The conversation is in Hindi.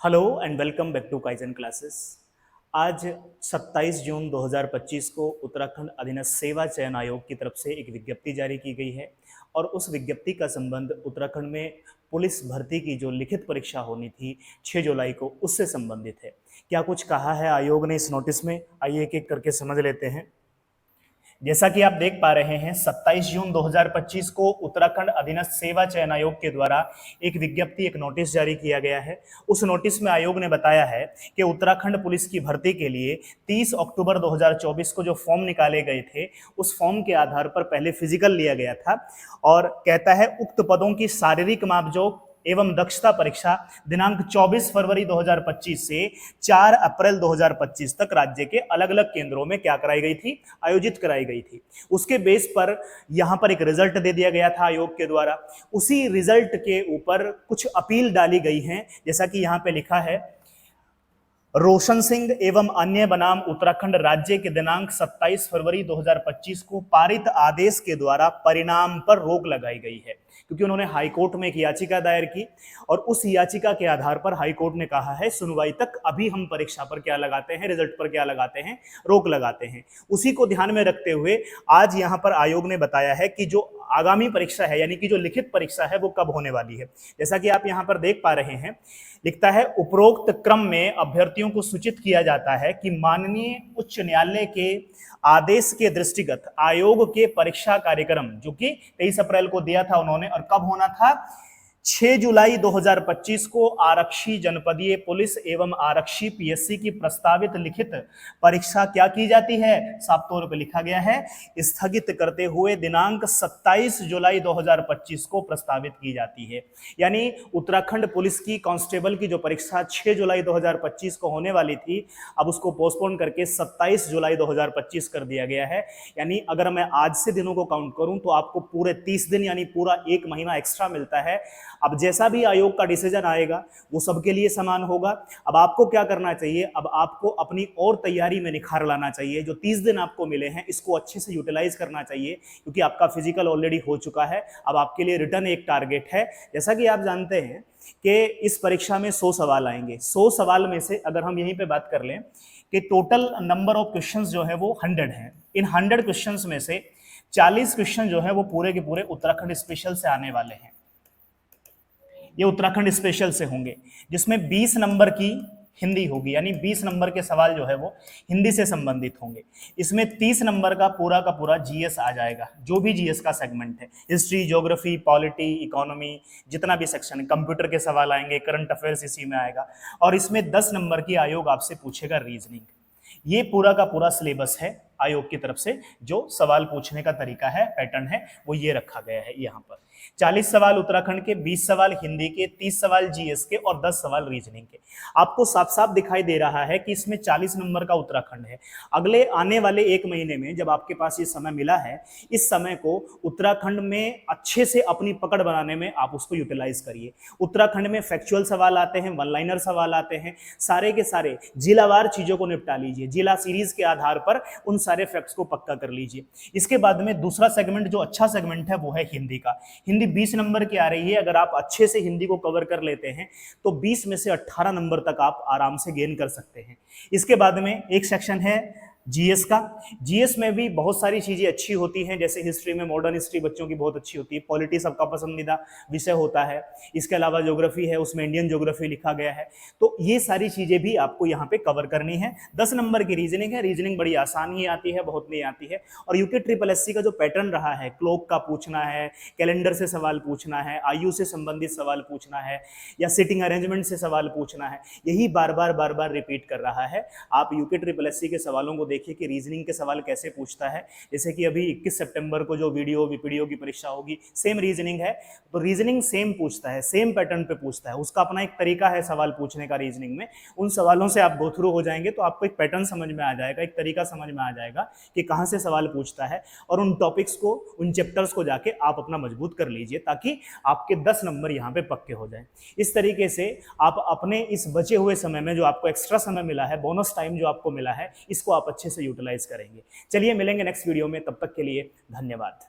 Hello and welcome back to Kaizen classes. आज 27 जून 2025 को उत्तराखंड अधीनस्थ सेवा चयन आयोग की तरफ से एक विज्ञप्ति जारी की गई है और उस विज्ञप्ति का संबंध उत्तराखंड में पुलिस भर्ती की जो लिखित परीक्षा होनी थी 6 जुलाई को, उससे संबंधित है। क्या कुछ कहा है आयोग ने इस नोटिस में, आइए एक एक करके समझ लेते हैं। जैसा कि आप देख पा रहे हैं, 27 जून 2025 को उत्तराखंड अधीनस्थ सेवा चयन आयोग के द्वारा एक विज्ञप्ति, एक नोटिस जारी किया गया है। उस नोटिस में आयोग ने बताया है कि उत्तराखंड पुलिस की भर्ती के लिए 30 अक्टूबर 2024 को जो फॉर्म निकाले गए थे, उस फॉर्म के आधार पर पहले फिजिकल लिया गया था और कहता है उक्त पदों की शारीरिक मापजोख एवं दक्षता परीक्षा दिनांक 24 फरवरी 2025 से 4 अप्रैल 2025 तक राज्य के अलग अलग केंद्रों में क्या कराई गई थी, आयोजित कराई गई थी। उसके बेस पर यहां पर एक रिजल्ट दे दिया गया था आयोग के द्वारा। उसी रिजल्ट के ऊपर कुछ अपील डाली गई हैं, जैसा कि यहां पे लिखा है, रोशन सिंह एवं अन्य बनाम उत्तराखंड राज्य के दिनांक 27 फरवरी 2025 को पारित आदेश के द्वारा परिणाम पर रोक लगाई गई है, क्योंकि उन्होंने हाईकोर्ट में एक याचिका दायर की और उस याचिका के आधार पर हाईकोर्ट ने कहा है सुनवाई तक अभी हम परीक्षा पर क्या लगाते हैं, रिजल्ट पर क्या लगाते हैं, रोक लगाते हैं। उसी को ध्यान में रखते हुए आज यहां पर आयोग ने बताया है कि जो आगामी परीक्षा है, यानी कि जो लिखित परीक्षा है, वो कब होने वाली है। जैसा कि आप यहां पर देख पा रहे हैं, लिखता है उपरोक्त क्रम में अभ्यर्थियों को सूचित किया जाता है कि माननीय उच्च न्यायालय के आदेश के दृष्टिगत आयोग के परीक्षा कार्यक्रम, जो कि 23 अप्रैल को दिया था उन्होंने, और कब होना था, 6 जुलाई 2025 को आरक्षी जनपदीय पुलिस एवं आरक्षी पीएससी की प्रस्तावित लिखित परीक्षा क्या की जाती है, साफ तौर पर लिखा गया है, स्थगित करते हुए दिनांक 27 जुलाई 2025 को प्रस्तावित की जाती है। यानी उत्तराखंड पुलिस की कांस्टेबल की जो परीक्षा 6 जुलाई 2025 को होने वाली थी, अब उसको पोस्टपोन करके 27 जुलाई 2025 कर दिया गया है। यानी अगर मैं आज से दिनों को काउंट करूं तो आपको पूरे 30 दिन यानी पूरा 1 महीना एक्स्ट्रा मिलता है। अब जैसा भी आयोग का डिसीजन आएगा वो सबके लिए समान होगा। अब आपको क्या करना चाहिए, अब आपको अपनी और तैयारी में निखार लाना चाहिए। जो 30 दिन आपको मिले हैं इसको अच्छे से यूटिलाइज करना चाहिए, क्योंकि आपका फिजिकल ऑलरेडी हो चुका है। अब आपके लिए रिटर्न एक टारगेट है। जैसा कि आप जानते हैं कि इस परीक्षा में 100 सवाल आएंगे। 100 सवाल में से अगर हम यहीं पे बात कर लें कि टोटल नंबर ऑफ क्वेश्चंस जो है वो 100 हैं। इन 100 क्वेश्चंस में से 40 क्वेश्चन जो है वो पूरे के पूरे उत्तराखंड स्पेशल से आने वाले हैं। ये उत्तराखंड स्पेशल से होंगे, जिसमें 20 नंबर की हिंदी होगी, यानी 20 नंबर के सवाल जो है वो हिंदी से संबंधित होंगे। इसमें 30 नंबर का पूरा जीएस आ जाएगा, जो भी जीएस का सेगमेंट है, हिस्ट्री, ज्योग्राफी, पॉलिटी, इकोनॉमी, जितना भी सेक्शन है, कंप्यूटर के सवाल आएंगे, करंट अफेयर्स इसी में आएगा। और इसमें 10 नंबर की आयोग आपसे पूछेगा रीजनिंग। ये पूरा का पूरा सिलेबस है आयोग की तरफ से। जो सवाल पूछने का तरीका है, पैटर्न है, वो ये रखा गया है। यहाँ पर 40 सवाल उत्तराखंड के, 20 सवाल हिंदी के, 30 सवाल जीएस के और 10 सवाल रीजनिंग के। आपको साफ साफ दिखाई दे रहा है कि इसमें 40 नंबर का उत्तराखंड है। अगले आने वाले 1 महीने में जब आपके पास ये समय मिला है, इस समय को उत्तराखंड में अच्छे से अपनी पकड़ बनाने में आप उसको यूटिलाइज करिए। उत्तराखंड में फैक्चुअल सवाल आते हैं, वन लाइनर सवाल आते हैं, सारे के सारे जिलावार चीजों को निपटा लीजिए। जिला सीरीज के आधार पर उन सारे फैक्ट्स को पक्का कर लीजिए। इसके बाद में दूसरा सेगमेंट, जो अच्छा सेगमेंट है, वो है हिंदी का। हिंदी 20 नंबर की आ रही है। अगर आप अच्छे से हिंदी को कवर कर लेते हैं तो 20 में से 18 नंबर तक आप आराम से गेन कर सकते हैं। इसके बाद में एक सेक्शन है जीएस का। जीएस में भी बहुत सारी चीजें अच्छी होती हैं, जैसे हिस्ट्री में मॉडर्न हिस्ट्री बच्चों की बहुत अच्छी होती है, पॉलिटी सबका पसंदीदा विषय होता है। इसके अलावा ज्योग्राफी है, उसमें इंडियन ज्योग्राफी लिखा गया है। तो ये सारी चीजें भी आपको यहाँ पे कवर करनी है। 10 नंबर की रीजनिंग है। रीजनिंग बड़ी आसान ही आती है, बहुत नहीं आती है। और यूके ट्रिपल एससी का जो पैटर्न रहा है, क्लॉक का पूछना है, कैलेंडर से सवाल पूछना है, आयु से संबंधित सवाल पूछना है, या सिटिंग अरेंजमेंट से सवाल पूछना है, यही बार बार रिपीट कर रहा है। आप यूके ट्रिपल एससी के सवालों को देखिए कि रीजनिंग के सवाल कैसे पूछता है। जैसे कि अभी 21 सितंबर को जो वीडियो वीपीडीओ की परीक्षा होगी, सेम रीजनिंग है, तो रीजनिंग सेम पूछता है, सेम पैटर्न पे पूछता है। उसका अपना एक तरीका है सवाल पूछने का रीजनिंग में। उन सवालों से आप गो थ्रू हो जाएंगे तो आपको एक पैटर्न समझ में आ जाएगा, एक तरीका समझ में आ जाएगा कि कहां से सवाल पूछता है। और उन टॉपिक्स को, उन चैप्टर्स को जाके आप अपना मजबूत कर लीजिए, ताकि आपके 10 नंबर यहाँ पे पक्के हो जाए। इस तरीके से आप अपने इस बचे हुए समय में, जो आपको एक्स्ट्रा समय मिला है, बोनस टाइम जो आपको मिला है, इसको आप अच्छे से यूटिलाइज करेंगे। चलिए मिलेंगे नेक्स्ट वीडियो में, तब तक के लिए धन्यवाद।